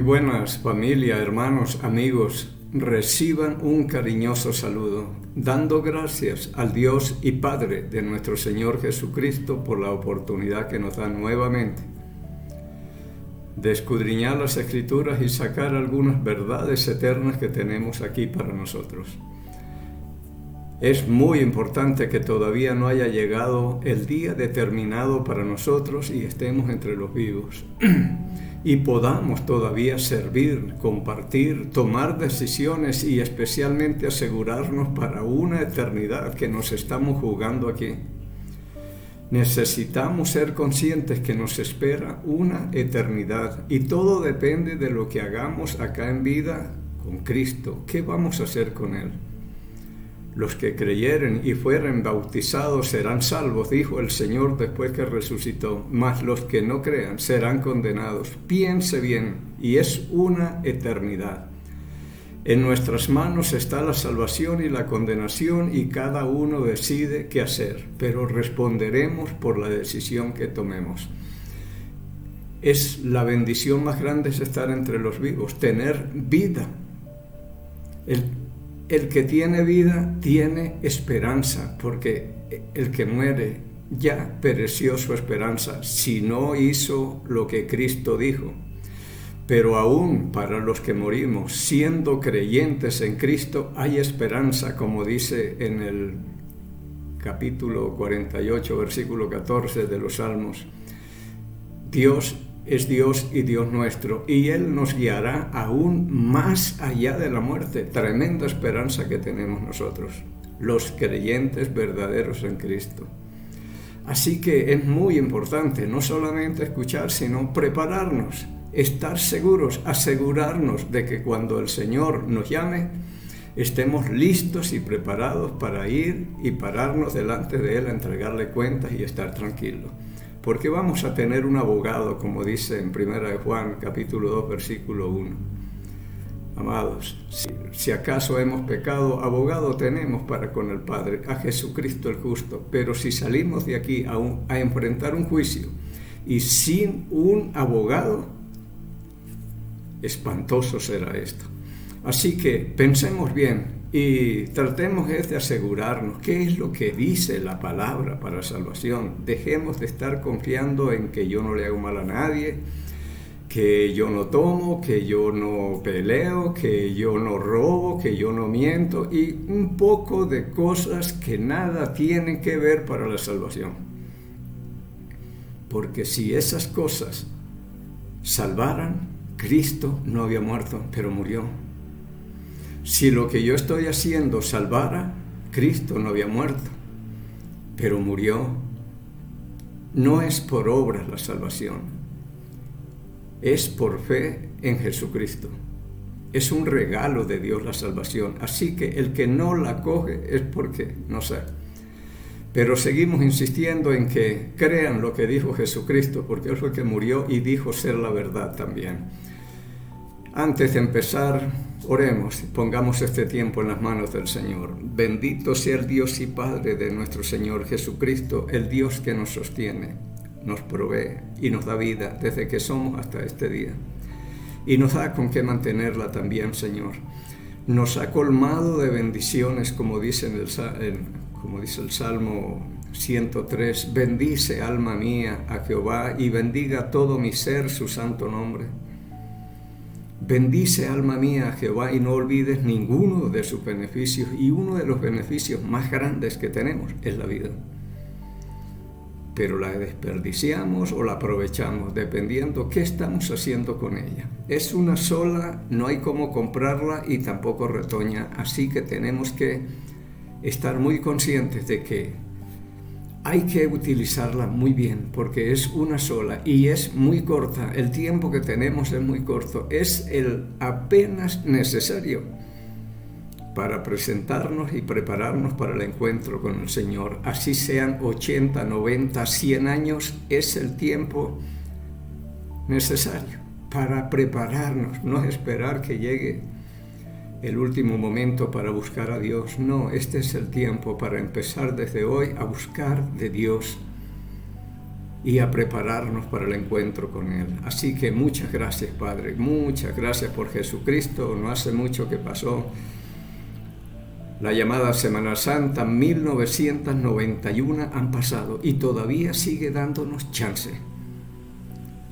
buenas, familia, hermanos, amigos. Reciban un cariñoso saludo, dando gracias al Dios y Padre de nuestro Señor Jesucristo por la oportunidad que nos da nuevamente de escudriñar las Escrituras y sacar algunas verdades eternas que tenemos aquí para nosotros. Es muy importante que todavía no haya llegado el día determinado para nosotros y estemos entre los vivos y podamos todavía servir, compartir, tomar decisiones y especialmente asegurarnos para una eternidad que nos estamos jugando aquí. Necesitamos ser conscientes que nos espera una eternidad y todo depende de lo que hagamos acá en vida con Cristo. ¿Qué vamos a hacer con Él? Los que creyeren y fueren bautizados serán salvos, dijo el Señor después que resucitó, mas los que no crean serán condenados. Piense bien, y es una eternidad. En nuestras manos está la salvación y la condenación y cada uno decide qué hacer, pero responderemos por la decisión que tomemos. Es la bendición más grande es estar entre los vivos, tener vida. El que tiene vida tiene esperanza, porque el que muere ya pereció su esperanza si no hizo lo que Cristo dijo. Pero aún para los que morimos siendo creyentes en Cristo hay esperanza, como dice en el capítulo 48, versículo 14 de los Salmos. Dios es Dios y Dios nuestro, y Él nos guiará aún más allá de la muerte. Tremenda esperanza que tenemos nosotros, los creyentes verdaderos en Cristo. Así que es muy importante no solamente escuchar, sino prepararnos, estar seguros, asegurarnos de que cuando el Señor nos llame, estemos listos y preparados para ir y pararnos delante de Él a entregarle cuentas y estar tranquilos. Porque vamos a tener un abogado, como dice en 1 de Juan, capítulo 2, versículo 1. Amados, si acaso hemos pecado, abogado tenemos para con el Padre, a Jesucristo el justo. Pero si salimos de aquí a enfrentar un juicio y sin un abogado, espantoso será esto. Así que pensemos bien y tratemos de asegurarnos qué es lo que dice la palabra para salvación. Dejemos de estar confiando en que yo no le hago mal a nadie, que yo no tomo, que yo no peleo, que yo no robo, que yo no miento y un poco de cosas que nada tienen que ver para la salvación. Porque si esas cosas salvaran, Cristo no había muerto, pero murió. Si lo que yo estoy haciendo salvara, Cristo no había muerto, pero murió. No es por obras la salvación, es por fe en Jesucristo. Es un regalo de Dios la salvación, así que el que no la coge es porque no sé. Pero seguimos insistiendo en que crean lo que dijo Jesucristo, porque Él fue el que murió y dijo ser la verdad también. Antes de empezar, oremos, pongamos este tiempo en las manos del Señor. Bendito sea el Dios y Padre de nuestro Señor Jesucristo, el Dios que nos sostiene, nos provee y nos da vida desde que somos hasta este día. Y nos da con qué mantenerla también, Señor. Nos ha colmado de bendiciones, como dice el Salmo 103. Bendice, alma mía, a Jehová, y bendiga todo mi ser su santo nombre. Bendice, alma mía, a Jehová, y no olvides ninguno de sus beneficios. Y uno de los beneficios más grandes que tenemos es la vida. Pero la desperdiciamos o la aprovechamos, dependiendo qué estamos haciendo con ella. Es una sola, no hay cómo comprarla y tampoco retoña. Así que tenemos que estar muy conscientes de que hay que utilizarla muy bien, porque es una sola y es muy corta. El tiempo que tenemos es muy corto. Es el apenas necesario para presentarnos y prepararnos para el encuentro con el Señor. Así sean 80, 90, 100 años, es el tiempo necesario para prepararnos, no esperar que llegue el último momento para buscar a Dios. No, este es el tiempo para empezar desde hoy a buscar de Dios. y a prepararnos para el encuentro con Él. Así que muchas gracias, Padre, muchas gracias por Jesucristo. No hace mucho que pasó la llamada Semana Santa, 1991 han pasado y todavía sigue dándonos chance.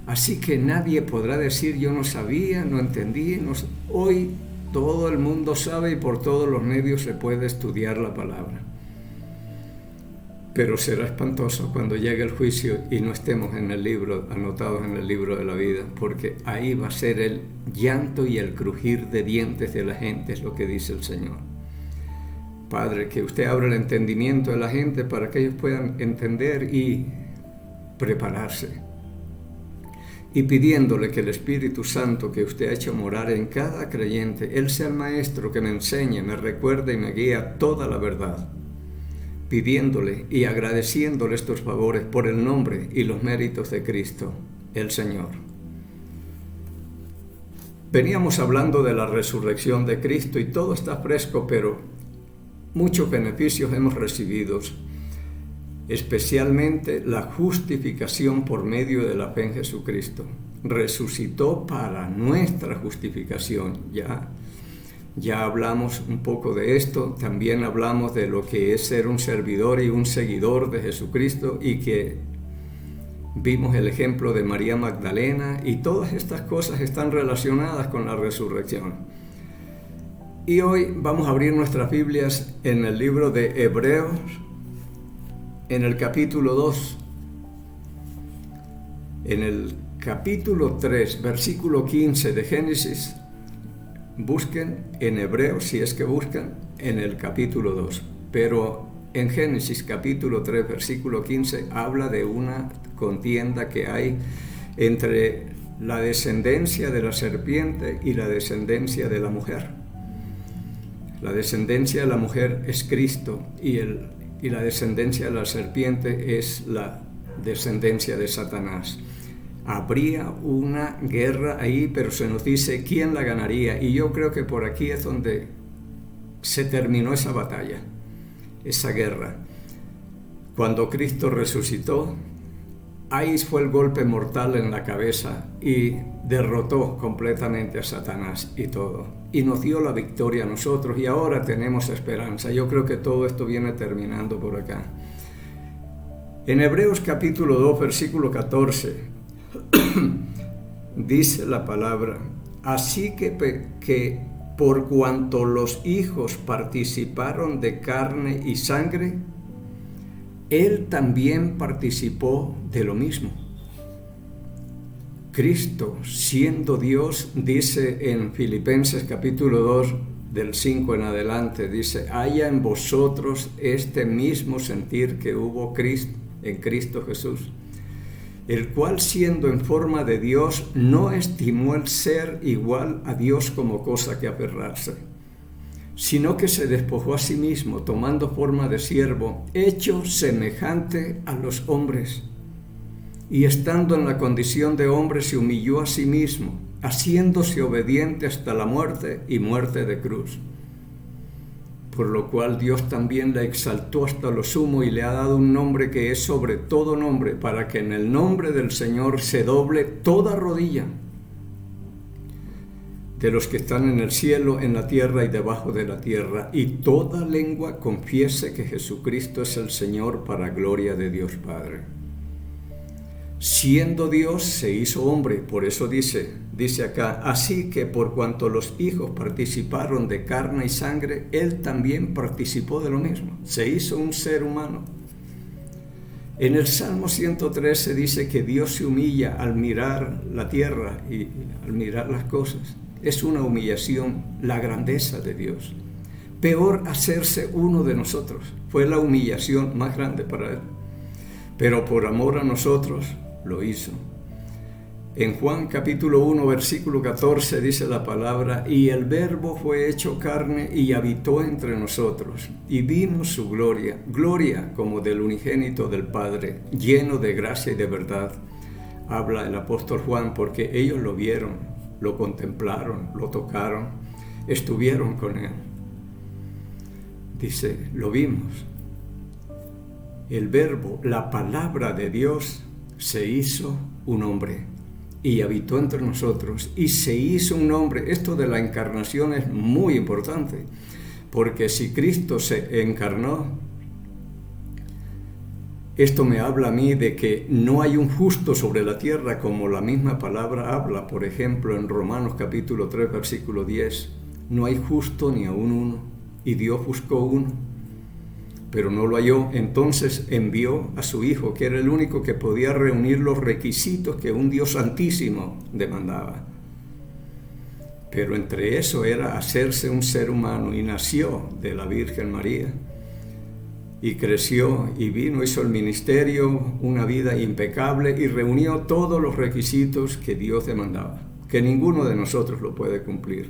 Así que nadie podrá decir yo no sabía, no entendí. Hoy todo el mundo sabe y por todos los medios se puede estudiar la palabra. Pero será espantoso cuando llegue el juicio y no estemos en el libro, anotados en el libro de la vida, porque ahí va a ser el llanto y el crujir de dientes de la gente, es lo que dice el Señor. Padre, que usted abra el entendimiento de la gente para que ellos puedan entender y prepararse. Y pidiéndole que el Espíritu Santo que usted ha hecho morar en cada creyente, Él sea el Maestro que me enseñe, me recuerde y me guíe toda la verdad. Pidiéndole y agradeciéndole estos favores por el nombre y los méritos de Cristo, el Señor. Veníamos hablando de la resurrección de Cristo y todo está fresco, pero muchos beneficios hemos recibido, especialmente la justificación por medio de la fe en Jesucristo. Resucitó para nuestra justificación. Ya hablamos un poco de esto, también hablamos de lo que es ser un servidor y un seguidor de Jesucristo y que vimos el ejemplo de María Magdalena y todas estas cosas están relacionadas con la resurrección. Y hoy vamos a abrir nuestras Biblias en el libro de Hebreos, en el capítulo 2, en el capítulo 3, versículo 15 de Génesis. Busquen en Hebreos, si es que buscan, en el capítulo 2. Pero en Génesis capítulo 3, versículo 15, habla de una contienda que hay entre la descendencia de la serpiente y la descendencia de la mujer. La descendencia de la mujer es Cristo y la descendencia de la serpiente es la descendencia de Satanás. Habría una guerra ahí, pero se nos dice quién la ganaría. Y yo creo que por aquí es donde se terminó esa batalla, esa guerra. Cuando Cristo resucitó, ahí fue el golpe mortal en la cabeza y derrotó completamente a Satanás y todo. Y nos dio la victoria a nosotros y ahora tenemos esperanza. Yo creo que todo esto viene terminando por acá. En Hebreos capítulo 2, versículo 14, dice la palabra, así que por cuanto los hijos participaron de carne y sangre, Él también participó de lo mismo. Cristo, siendo Dios, dice en Filipenses capítulo 2, del 5 en adelante, dice, haya en vosotros este mismo sentir que hubo en Cristo Jesús, el cual siendo en forma de Dios, no estimó el ser igual a Dios como cosa que aferrarse, sino que se despojó a sí mismo, tomando forma de siervo, hecho semejante a los hombres, y estando en la condición de hombre se humilló a sí mismo, haciéndose obediente hasta la muerte y muerte de cruz. Por lo cual Dios también la exaltó hasta lo sumo y le ha dado un nombre que es sobre todo nombre, para que en el nombre del Señor se doble toda rodilla, de los que están en el cielo, en la tierra y debajo de la tierra, y toda lengua confiese que Jesucristo es el Señor, para gloria de Dios Padre. Siendo Dios, se hizo hombre, por eso dice acá, así que por cuanto los hijos participaron de carne y sangre, Él también participó de lo mismo, se hizo un ser humano. En el Salmo 113 dice que Dios se humilla al mirar la tierra y al mirar las cosas. Es una humillación, la grandeza de Dios. Peor hacerse uno de nosotros, fue la humillación más grande para Él. Pero por amor a nosotros lo hizo. En Juan capítulo 1, versículo 14 dice la palabra, y el Verbo fue hecho carne y habitó entre nosotros, y vimos su gloria, gloria como del unigénito del Padre, lleno de gracia y de verdad. Habla el apóstol Juan porque ellos lo vieron, lo contemplaron, lo tocaron, estuvieron con Él. Dice, lo vimos. El Verbo, la palabra de Dios, se hizo un hombre y habitó entre nosotros y se hizo un hombre. Esto de la encarnación es muy importante, porque si Cristo se encarnó, esto me habla a mí de que no hay un justo sobre la tierra, como la misma palabra habla, por ejemplo, en Romanos capítulo 3, versículo 10. No hay justo ni aún uno, y Dios buscó uno, pero no lo halló. Entonces envió a su Hijo, que era el único que podía reunir los requisitos que un Dios santísimo demandaba. Pero entre eso era hacerse un ser humano, y nació de la Virgen María. Y creció y vino, hizo el ministerio, una vida impecable, y reunió todos los requisitos que Dios demandaba, que ninguno de nosotros lo puede cumplir.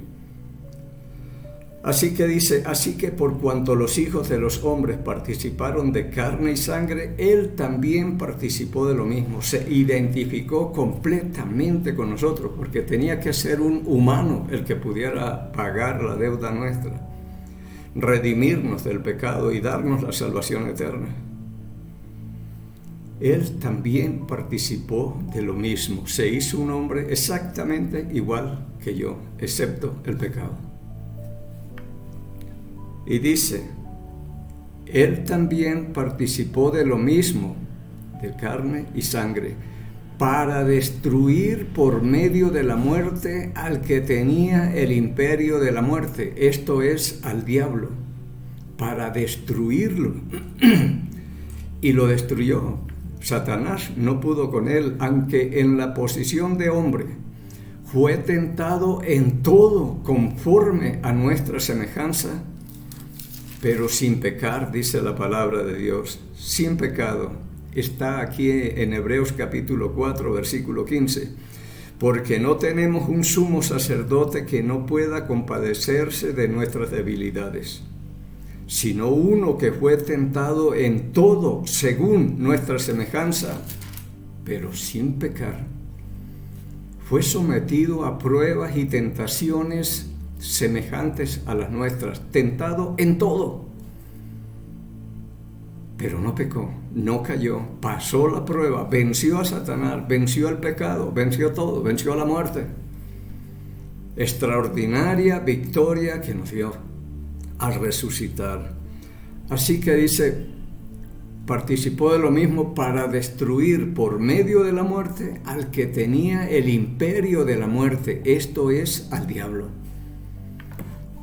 Así que dice, así que por cuanto los hijos de los hombres participaron de carne y sangre, Él también participó de lo mismo, se identificó completamente con nosotros, porque tenía que ser un humano el que pudiera pagar la deuda nuestra, redimirnos del pecado y darnos la salvación eterna. Él también participó de lo mismo, se hizo un hombre exactamente igual que yo, excepto el pecado. Y dice, Él también participó de lo mismo, de carne y sangre, para destruir por medio de la muerte al que tenía el imperio de la muerte, esto es, al diablo, para destruirlo. Y lo destruyó. Satanás no pudo con él, aunque en la posición de hombre fue tentado en todo conforme a nuestra semejanza, pero sin pecar, dice la palabra de Dios, sin pecado. Está aquí en Hebreos capítulo 4, versículo 15. Porque no tenemos un sumo sacerdote que no pueda compadecerse de nuestras debilidades, sino uno que fue tentado en todo según nuestra semejanza, pero sin pecar. Fue sometido a pruebas y tentaciones semejantes a las nuestras, tentado en todo, pero no pecó, no cayó, pasó la prueba, venció a Satanás, venció el pecado, venció todo, venció la muerte. Extraordinaria victoria que nos dio al resucitar. Así que dice, participó de lo mismo para destruir por medio de la muerte al que tenía el imperio de la muerte, esto es, al diablo.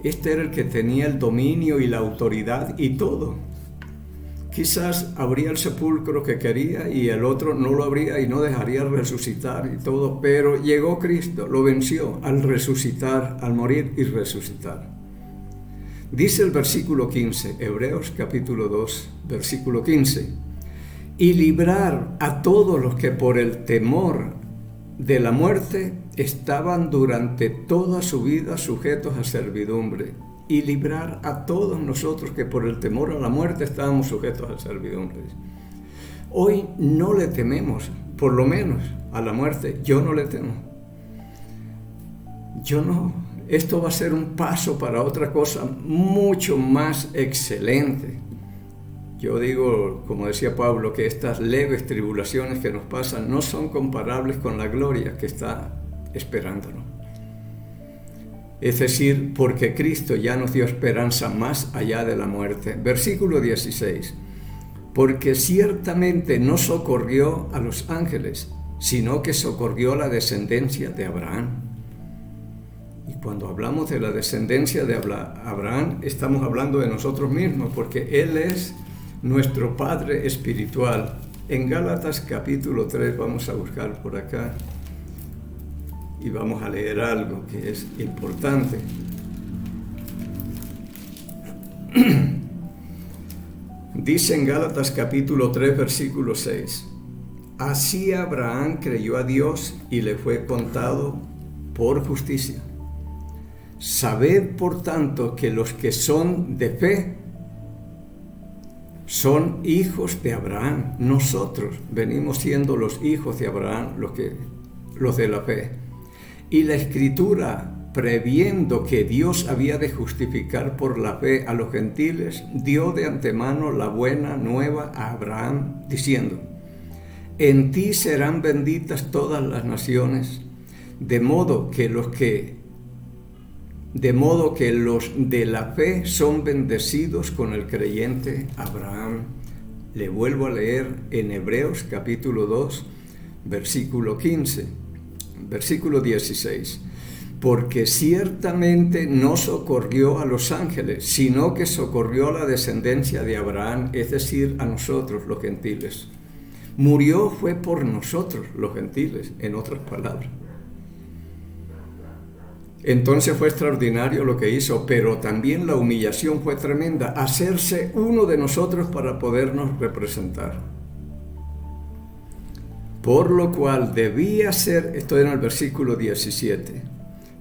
Este era el que tenía el dominio y la autoridad y todo. Quizás abría el sepulcro que quería y el otro no lo abría y no dejaría resucitar y todo, pero llegó Cristo, lo venció al resucitar, al morir y resucitar. Dice el versículo 15, Hebreos capítulo 2, versículo 15, y librar a todos los que por el temor de la muerte estaban durante toda su vida sujetos a servidumbre. Y librar a todos nosotros que por el temor a la muerte estábamos sujetos a servidumbre. Hoy no le tememos, por lo menos a la muerte, yo no le temo. Yo no. Esto va a ser un paso para otra cosa mucho más excelente. Yo digo, como decía Pablo, que estas leves tribulaciones que nos pasan no son comparables con la gloria que está esperándonos. Es decir, porque Cristo ya nos dio esperanza más allá de la muerte. Versículo 16. Porque ciertamente no socorrió a los ángeles, sino que socorrió a la descendencia de Abraham. Y cuando hablamos de la descendencia de Abraham, estamos hablando de nosotros mismos, porque Él es nuestro Padre espiritual. En Gálatas capítulo 3, vamos a buscar por acá, y vamos a leer algo que es importante. Dice en Gálatas capítulo 3, versículo 6, así Abraham creyó a Dios y le fue contado por justicia. Sabed, por tanto, que los que son de fe son hijos de Abraham. Nosotros venimos siendo los hijos de Abraham, los de la fe. Y la Escritura, previendo que Dios había de justificar por la fe a los gentiles, dio de antemano la buena nueva a Abraham, diciendo, en ti serán benditas todas las naciones, de modo que los de la fe son bendecidos con el creyente Abraham. Le vuelvo a leer en Hebreos capítulo 2, versículo 15, versículo 16. Porque ciertamente no socorrió a los ángeles, sino que socorrió a la descendencia de Abraham, es decir, a nosotros los gentiles. Murió fue por nosotros los gentiles, en otras palabras. Entonces fue extraordinario lo que hizo, pero también la humillación fue tremenda, hacerse uno de nosotros para podernos representar. Por lo cual debía ser, estoy en el versículo 17,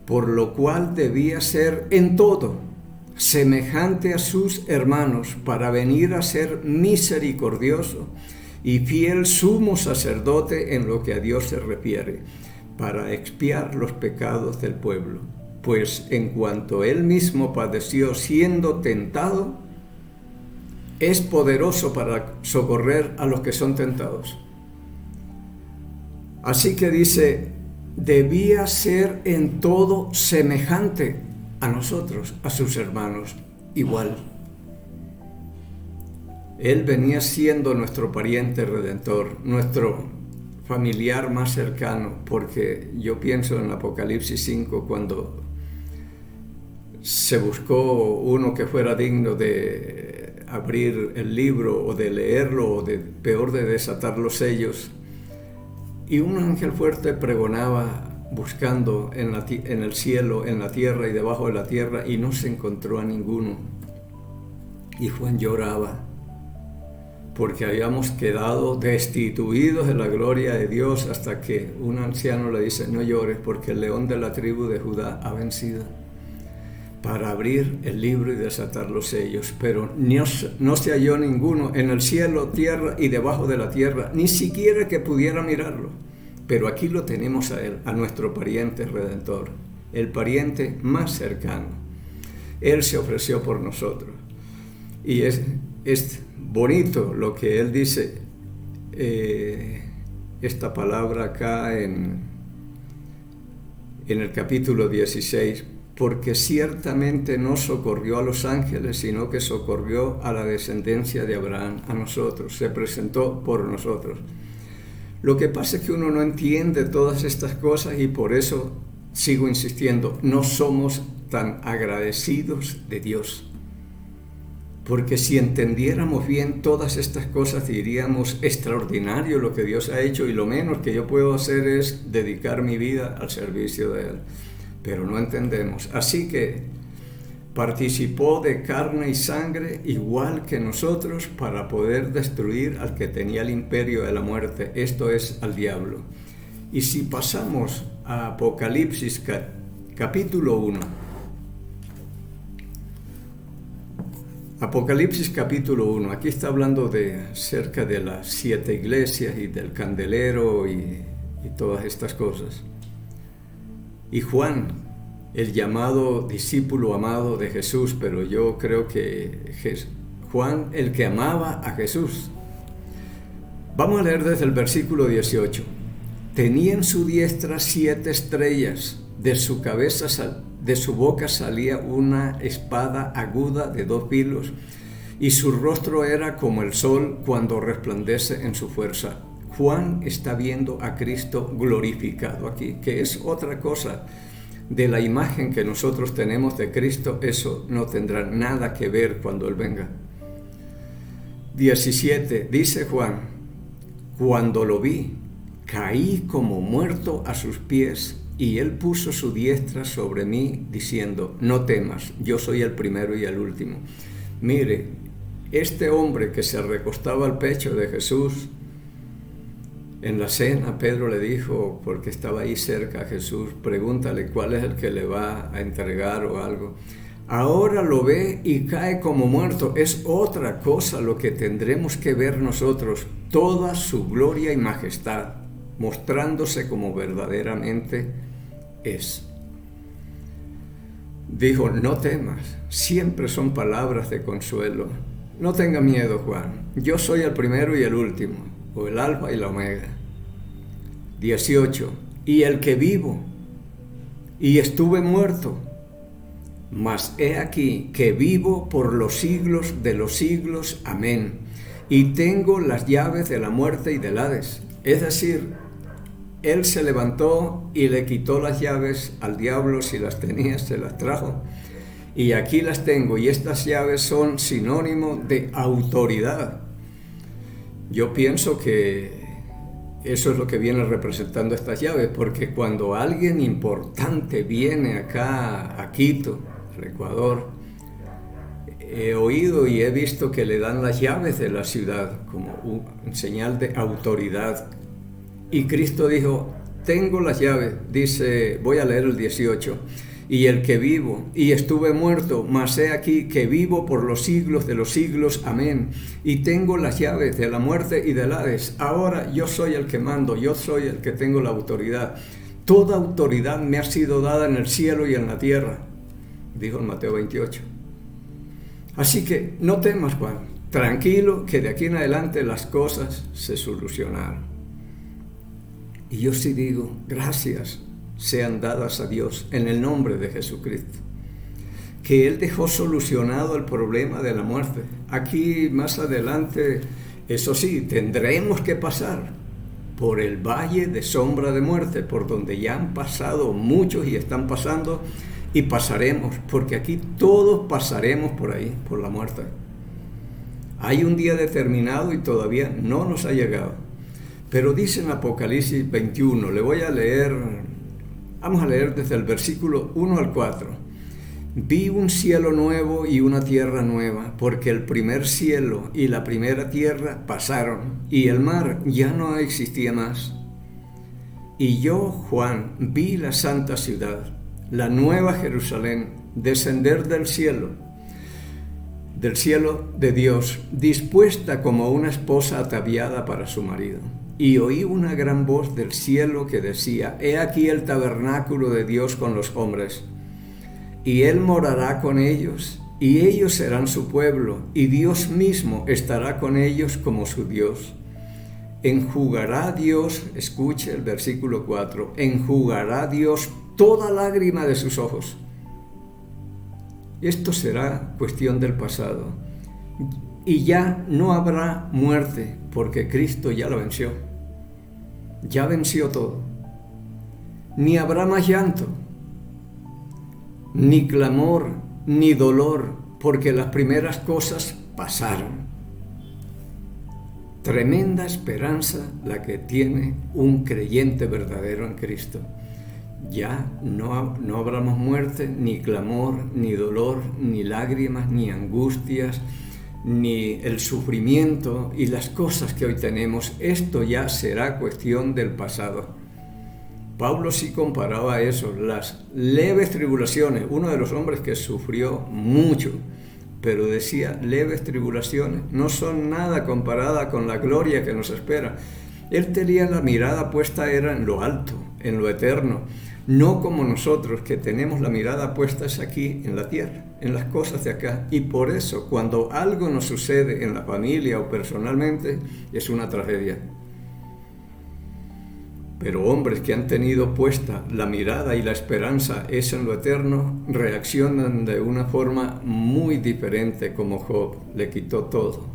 por lo cual debía ser en todo semejante a sus hermanos, para venir a ser misericordioso y fiel sumo sacerdote en lo que a Dios se refiere, para expiar los pecados del pueblo. Pues en cuanto él mismo padeció siendo tentado, es poderoso para socorrer a los que son tentados. Así que dice, debía ser en todo semejante a nosotros, a sus hermanos, igual. Él venía siendo nuestro pariente redentor, nuestro familiar más cercano, porque yo pienso en Apocalipsis 5, cuando se buscó uno que fuera digno de abrir el libro o de leerlo, o peor de desatar los sellos, y un ángel fuerte pregonaba buscando en el cielo, en la tierra y debajo de la tierra, y no se encontró a ninguno. Y Juan lloraba, porque habíamos quedado destituidos de la gloria de Dios, hasta que un anciano le dice, no llores, porque el león de la tribu de Judá ha vencido, para abrir el libro y desatar los sellos. Pero no se halló ninguno en el cielo, tierra y debajo de la tierra, ni siquiera que pudiera mirarlo. Pero aquí lo tenemos a él, a nuestro pariente redentor, el pariente más cercano. Él se ofreció por nosotros. Y es bonito lo que él dice, esta palabra acá en el capítulo 16, porque ciertamente no socorrió a los ángeles, sino que socorrió a la descendencia de Abraham, a nosotros, se presentó por nosotros. Lo que pasa es que uno no entiende todas estas cosas, y por eso sigo insistiendo, no somos tan agradecidos de Dios. Porque si entendiéramos bien todas estas cosas, diríamos, extraordinario lo que Dios ha hecho, y lo menos que yo puedo hacer es dedicar mi vida al servicio de Él. Pero no entendemos. Así que participó de carne y sangre igual que nosotros, para poder destruir al que tenía el imperio de la muerte, esto es, al diablo. Y si pasamos a Apocalipsis capítulo 1, Apocalipsis capítulo 1, aquí está hablando cerca de las 7 iglesias y del candelero y todas estas cosas. Y Juan, el llamado discípulo amado de Jesús, pero yo creo que Juan, el que amaba a Jesús. Vamos a leer desde el versículo 18. Tenía en su diestra 7 estrellas, de su boca salía una espada aguda de 2 filos, y su rostro era como el sol cuando resplandece en su fuerza. Juan está viendo a Cristo glorificado aquí, que es otra cosa de la imagen que nosotros tenemos de Cristo. Eso no tendrá nada que ver cuando Él venga. 17, dice Juan, cuando lo vi, caí como muerto a sus pies, y Él puso su diestra sobre mí, diciendo, no temas, yo soy el primero y el último. Mire, este hombre que se recostaba al pecho de Jesús, en la cena, Pedro le dijo, porque estaba ahí cerca a Jesús, pregúntale cuál es el que le va a entregar o algo. Ahora lo ve y cae como muerto. Es otra cosa lo que tendremos que ver nosotros, toda su gloria y majestad, mostrándose como verdaderamente es. Dijo, no temas, siempre son palabras de consuelo. No tenga miedo, Juan, yo soy el primero y el último. o el alfa y la omega. 18. Y el que vivo, y estuve muerto, mas he aquí que vivo por los siglos de los siglos. Amén. Y tengo las llaves de la muerte y del Hades. Es decir, Él se levantó y le quitó las llaves al diablo. Si las tenía, se las trajo. Y aquí las tengo. Y estas llaves son sinónimo de autoridad. Yo pienso que eso es lo que viene representando estas llaves, porque cuando alguien importante viene acá a Quito, al Ecuador, he oído y he visto que le dan las llaves de la ciudad como un señal de autoridad. Y Cristo dijo, tengo las llaves, dice, voy a leer el 18, y el que vivo, y estuve muerto, mas he aquí que vivo por los siglos de los siglos. Amén. Y tengo las llaves de la muerte y del Hades. Ahora yo soy el que mando, yo soy el que tengo la autoridad. Toda autoridad me ha sido dada en el cielo y en la tierra, dijo en Mateo 28. Así que no temas, Juan, tranquilo, que de aquí en adelante las cosas se solucionaron. Y yo sí digo, gracias sean dadas a Dios en el nombre de Jesucristo, que Él dejó solucionado el problema de la muerte. Aquí más adelante, eso sí, tendremos que pasar por el valle de sombra de muerte, por donde ya han pasado muchos y están pasando, y pasaremos, porque aquí todos pasaremos por ahí, por la muerte. Hay un día determinado y todavía no nos ha llegado. Pero dice en Apocalipsis 21, le voy a leer, vamos a leer desde el versículo 1 al 4. Vi un cielo nuevo y una tierra nueva, porque el primer cielo y la primera tierra pasaron, y el mar ya no existía más. Y yo, Juan, vi la santa ciudad, la nueva Jerusalén, descender del cielo de Dios, dispuesta como una esposa ataviada para su marido. Y oí una gran voz del cielo que decía, he aquí el tabernáculo de Dios con los hombres, y Él morará con ellos, y ellos serán su pueblo, y Dios mismo estará con ellos como su Dios. Enjugará Dios, escuche el versículo 4, enjugará Dios toda lágrima de sus ojos. Esto será cuestión del pasado. Y ya no habrá muerte, porque Cristo ya lo venció. Ya venció todo. Ni habrá más llanto, ni clamor, ni dolor, porque las primeras cosas pasaron. Tremenda esperanza la que tiene un creyente verdadero en Cristo. Ya no habrá más muerte, ni clamor, ni dolor, ni lágrimas, ni angustias, ni el sufrimiento y las cosas que hoy tenemos. Esto ya será cuestión del pasado. Pablo sí comparaba eso, las leves tribulaciones. Uno de los hombres que sufrió mucho, pero decía, leves tribulaciones no son nada comparada con la gloria que nos espera. Él tenía la mirada puesta era en lo alto, en lo eterno, no como nosotros que tenemos la mirada puesta es aquí en la tierra, en las cosas de acá. Y por eso cuando algo nos sucede en la familia o personalmente es una tragedia. Pero hombres que han tenido puesta la mirada y la esperanza es en lo eterno, reaccionan de una forma muy diferente, como Job. Le quitó todo,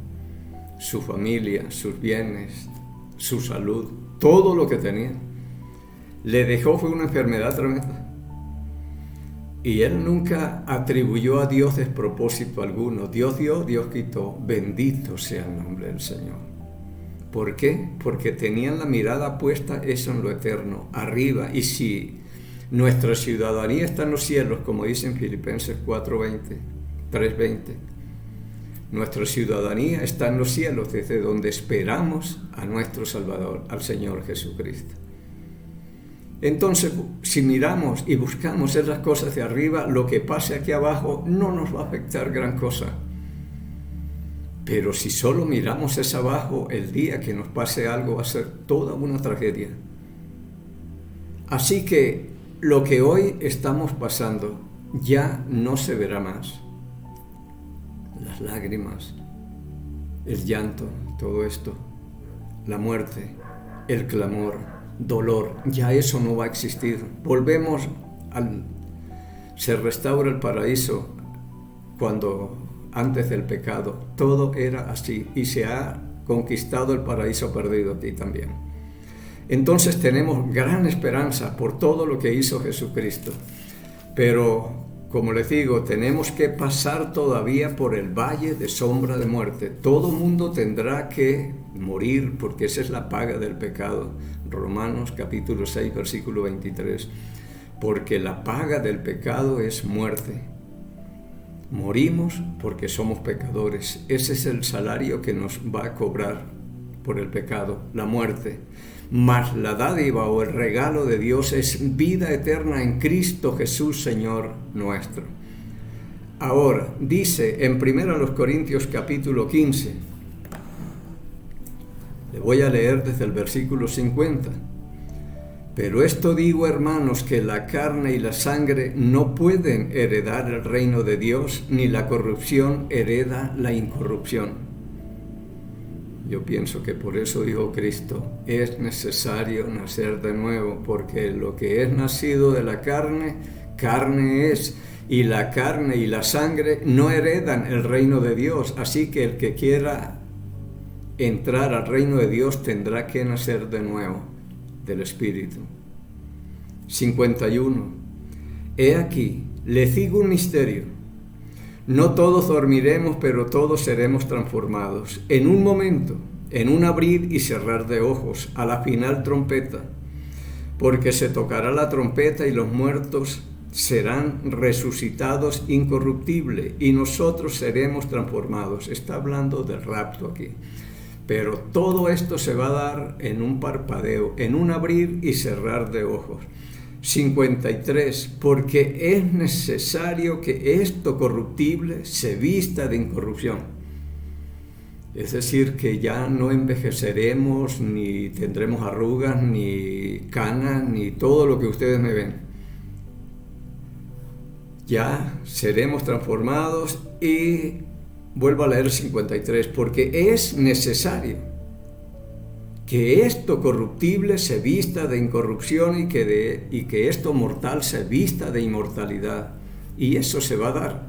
su familia, sus bienes, su salud, todo lo que tenía. Le dejó fue una enfermedad tremenda. Y él nunca atribuyó a Dios despropósito alguno. Dios dio, Dios quitó. Bendito sea el nombre del Señor. ¿Por qué? Porque tenían la mirada puesta eso en lo eterno, arriba. Y si nuestra ciudadanía está en los cielos, como dice en Filipenses 3:20, nuestra ciudadanía está en los cielos, desde donde esperamos a nuestro Salvador, al Señor Jesucristo. Entonces, si miramos y buscamos esas cosas de arriba, lo que pase aquí abajo no nos va a afectar gran cosa. Pero si solo miramos hacia abajo, el día que nos pase algo va a ser toda una tragedia. Así que lo que hoy estamos pasando ya no se verá más. Las lágrimas, el llanto, todo esto, la muerte, el clamor, dolor, ya eso no va a existir. Se restaura el paraíso antes del pecado. Todo era así y se ha conquistado el paraíso perdido aquí también. Entonces tenemos gran esperanza por todo lo que hizo Jesucristo. Pero, como les digo, tenemos que pasar todavía por el valle de sombra de muerte. Todo mundo tendrá que morir porque esa es la paga del pecado. Romanos capítulo 6, versículo 23. Porque la paga del pecado es muerte. Morimos porque somos pecadores. Ese es el salario que nos va a cobrar por el pecado, la muerte. Mas la dádiva o el regalo de Dios es vida eterna en Cristo Jesús, Señor nuestro. Ahora, dice en 1 Corintios capítulo 15, le voy a leer desde el versículo 50. Pero esto digo, hermanos, que la carne y la sangre no pueden heredar el reino de Dios, ni la corrupción hereda la incorrupción. Yo pienso que por eso dijo Cristo, es necesario nacer de nuevo, porque lo que es nacido de la carne, carne es, y la carne y la sangre no heredan el reino de Dios. Así que el que quiera entrar al reino de Dios tendrá que nacer de nuevo del Espíritu. 51. He aquí, les digo un misterio. No todos dormiremos, pero todos seremos transformados. En un momento, en un abrir y cerrar de ojos, a la final trompeta. Porque se tocará la trompeta y los muertos serán resucitados incorruptible y nosotros seremos transformados. Está hablando del rapto aquí. Pero todo esto se va a dar en un parpadeo, en un abrir y cerrar de ojos. 53. Porque es necesario que esto corruptible se vista de incorrupción. Es decir, que ya no envejeceremos, ni tendremos arrugas, ni canas, ni todo lo que ustedes me ven. Ya seremos transformados y vuelvo a leer 53. Porque es necesario que esto corruptible se vista de incorrupción y que esto mortal se vista de inmortalidad. Y eso se va a dar.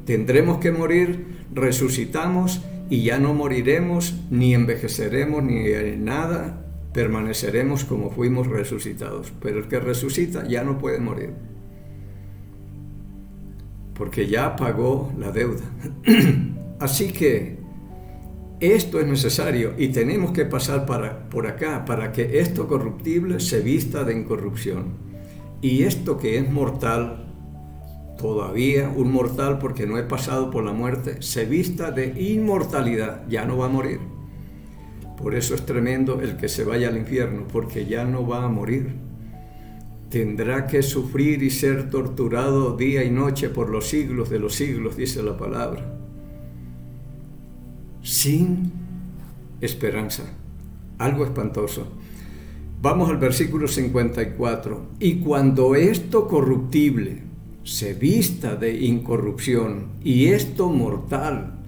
Tendremos que morir, resucitamos y ya no moriremos, ni envejeceremos, ni nada, permaneceremos como fuimos resucitados. Pero el que resucita ya no puede morir, porque ya pagó la deuda. Así que esto es necesario y tenemos que pasar por acá para que esto corruptible se vista de incorrupción. Y esto que es mortal, todavía un mortal porque no he pasado por la muerte, se vista de inmortalidad, ya no va a morir. Por eso es tremendo el que se vaya al infierno, porque ya no va a morir. Tendrá que sufrir y ser torturado día y noche por los siglos de los siglos, dice la palabra. Sin esperanza, algo espantoso. Vamos al versículo 54. Y cuando esto corruptible se vista de incorrupción y esto mortal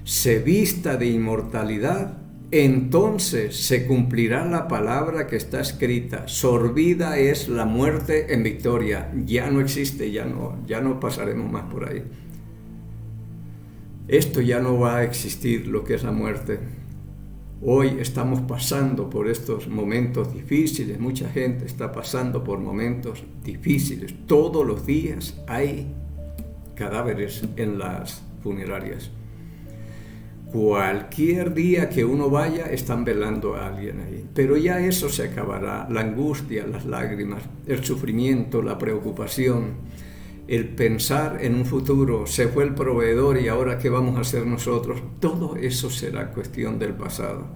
se vista de inmortalidad, entonces se cumplirá la palabra que está escrita: sorbida es la muerte en victoria. Ya no existe, ya no pasaremos más por ahí. Esto ya no va a existir, lo que es la muerte. Hoy estamos pasando por estos momentos difíciles, mucha gente está pasando por momentos difíciles. Todos los días hay cadáveres en las funerarias. Cualquier día que uno vaya están velando a alguien ahí. Pero ya eso se acabará, la angustia, las lágrimas, el sufrimiento, la preocupación. El pensar en un futuro, se fue el proveedor y ahora ¿qué vamos a hacer nosotros? Todo eso será cuestión del pasado.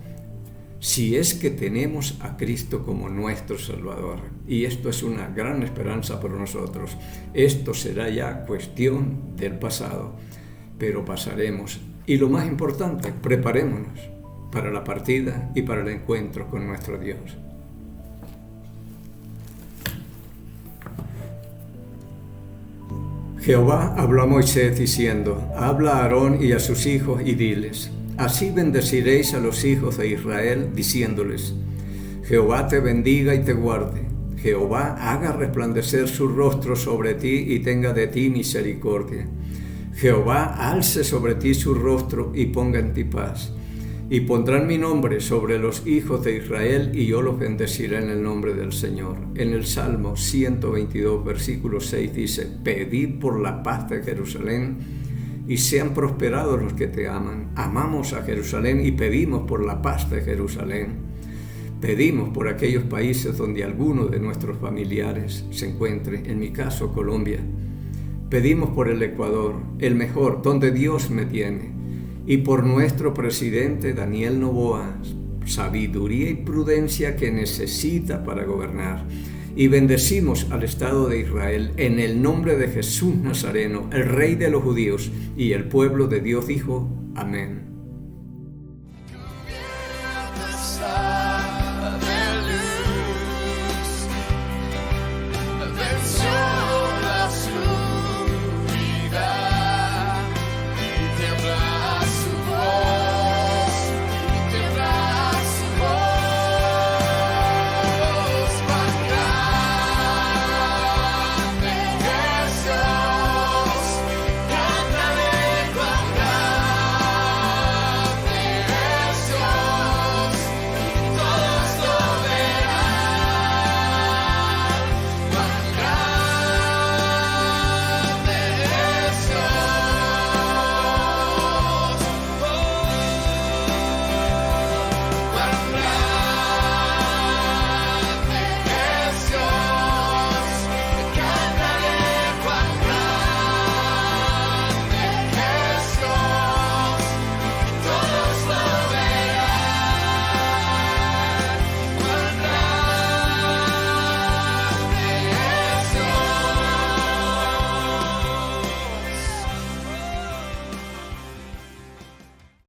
Si es que tenemos a Cristo como nuestro Salvador. Y esto es una gran esperanza para nosotros. Esto será ya cuestión del pasado, pero pasaremos. Y lo más importante, preparémonos para la partida y para el encuentro con nuestro Dios. Jehová habló a Moisés diciendo: habla a Aarón y a sus hijos y diles: Así bendeciréis a los hijos de Israel, diciéndoles: Jehová te bendiga y te guarde. Jehová haga resplandecer su rostro sobre ti y tenga de ti misericordia. Jehová alce sobre ti su rostro y ponga en ti paz. Y pondrán mi nombre sobre los hijos de Israel, y yo los bendeciré en el nombre del Señor. En el Salmo 122, versículo 6 dice: Pedid por la paz de Jerusalén, y sean prosperados los que te aman. Amamos a Jerusalén y pedimos por la paz de Jerusalén. Pedimos por aquellos países donde alguno de nuestros familiares se encuentre, en mi caso Colombia. Pedimos por el Ecuador, el mejor, donde Dios me tiene. Y por nuestro presidente Daniel Noboa, sabiduría y prudencia que necesita para gobernar. Y bendecimos al Estado de Israel en el nombre de Jesús Nazareno, el Rey de los judíos, y el pueblo de Dios dijo: Amén.